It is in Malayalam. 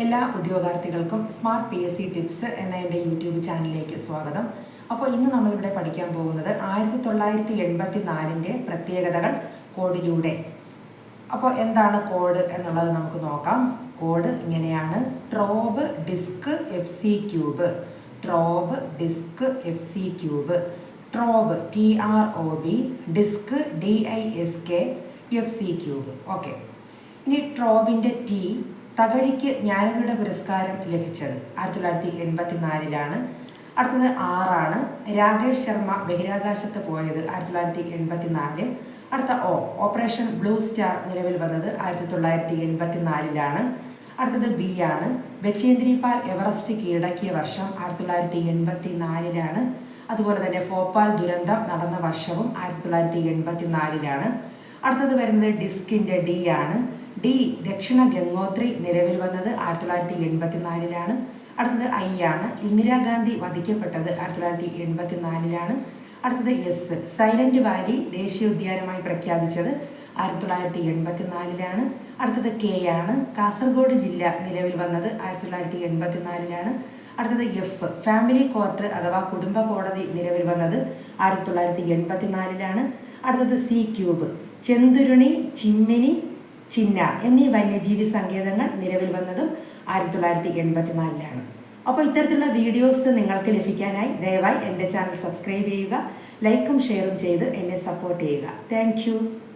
എല്ലാ ഉദ്യോഗാർത്ഥികൾക്കും സ്മാർട്ട് PSC ടിപ്സ് എന്ന എൻ്റെ യൂട്യൂബ് ചാനലിലേക്ക് സ്വാഗതം. അപ്പോൾ ഇന്ന് നമ്മളിവിടെ പഠിക്കാൻ പോകുന്നത് 1984 പ്രത്യേകതകൾ കോഡിലൂടെ. അപ്പോൾ എന്താണ് കോഡ് എന്നുള്ളത് നമുക്ക് നോക്കാം. കോഡ് ഇങ്ങനെയാണ്: TROB disk FC cube, TROB disk FC cube, TROB TROB, disk DISK FC cube. Okay, ഇനി ട്രോബിൻ്റെ T തകഴിക്ക് ജ്ഞാനപീഠ പുരസ്കാരം ലഭിച്ചത് 1984. അടുത്തത് ആറാണ്. രാകേഷ് ശർമ്മ ബഹിരാകാശത്ത് പോയത് 1984. അടുത്ത ഓപ്പറേഷൻ ബ്ലൂ സ്റ്റാർ നിലവിൽ വന്നത് 1984. അടുത്തത് ബി ആണ്. ബച്ചേന്ദ്രി പാൽ എവറസ്റ്റ് കീഴടക്കിയ വർഷം 1984. അതുപോലെ തന്നെ ഭോപ്പാൽ ദുരന്തം നടന്ന വർഷവും 1984. അടുത്തത് വരുന്നത് ഡിസ്കിൻ്റെ ഡി ആണ്. ഡി ദക്ഷിണ ഗംഗോത്രി നിലവിൽ വന്നത് 1984. അടുത്തത് ഐ ആണ്. ഇന്ദിരാഗാന്ധി വധിക്കപ്പെട്ടത് 1984. അടുത്തത് എസ്, സൈലന്റ് വാലി ദേശീയോദ്യാനമായി പ്രഖ്യാപിച്ചത് 1984. അടുത്തത് കെ ആണ്. കാസർഗോഡ് ജില്ല നിലവിൽ വന്നത് 1984. അടുത്തത് എഫ്, ഫാമിലി കോർട്ട് അഥവാ കുടുംബ കോടതി നിലവിൽ വന്നത് 1984. അടുത്തത് സി, ക്യൂബ്, ചെന്തുരുണി, ചിമ്മിനി, ചിന്ന എന്നീ വന്യജീവി സങ്കേതങ്ങൾ നിലവിൽ വന്നതും 1984. അപ്പോൾ ഇത്തരത്തിലുള്ള വീഡിയോസ് നിങ്ങൾക്ക് ലഭിക്കാനായി ദയവായി എൻ്റെ ചാനൽ സബ്സ്ക്രൈബ് ചെയ്യുക, ലൈക്കും ഷെയറും ചെയ്ത് എന്നെ സപ്പോർട്ട് ചെയ്യുക. താങ്ക്